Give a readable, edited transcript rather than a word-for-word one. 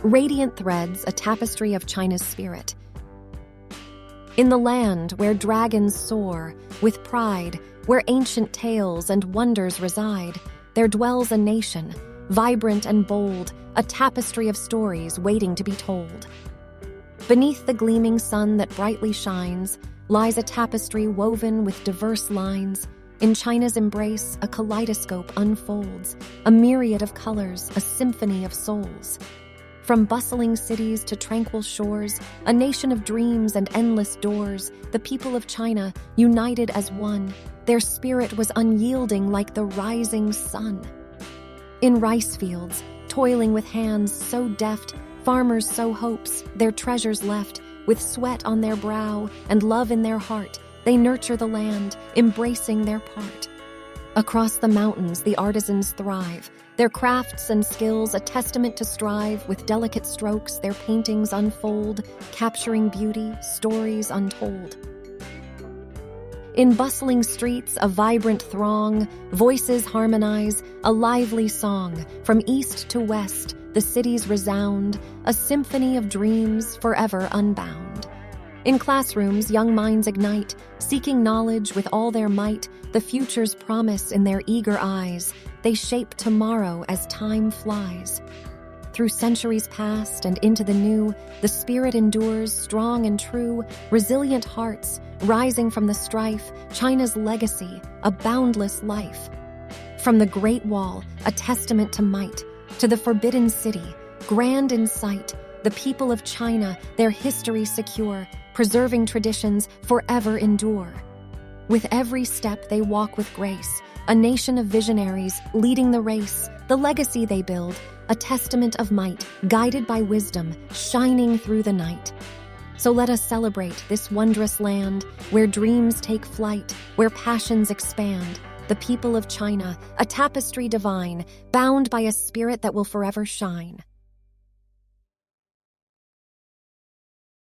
Radiant threads, a tapestry of China's spirit. In the land where dragons soar, with pride, where ancient tales and wonders reside, there dwells a nation, vibrant and bold, a tapestry of stories waiting to be told. Beneath the gleaming sun that brightly shines, lies a tapestry woven with diverse lines. In China's embrace, a kaleidoscope unfolds, a myriad of colors, a symphony of souls. From bustling cities to tranquil shores, a nation of dreams and endless doors, the people of China, united as one, their spirit was unyielding like the rising sun. In rice fields, toiling with hands so deft, farmers sow hopes, their treasures left, with sweat on their brow and love in their heart, they nurture the land, embracing their part. Across the mountains, the artisans thrive, their crafts and skills a testament to strive. With delicate strokes, their paintings unfold, capturing beauty, stories untold. In bustling streets, a vibrant throng, voices harmonize, a lively song. From east to west, the cities resound, a symphony of dreams forever unbound. In classrooms, young minds ignite, seeking knowledge with all their might, the future's promise in their eager eyes. They shape tomorrow as time flies. Through centuries past and into the new, the spirit endures, strong and true, resilient hearts, rising from the strife, China's legacy, a boundless life. From the Great Wall, a testament to might, to the Forbidden City, grand in sight, the people of China, their history secure, preserving traditions forever endure. With every step they walk with grace, a nation of visionaries leading the race, the legacy they build, a testament of might, guided by wisdom, shining through the night. So let us celebrate this wondrous land, where dreams take flight, where passions expand, the people of China, a tapestry divine, bound by a spirit that will forever shine.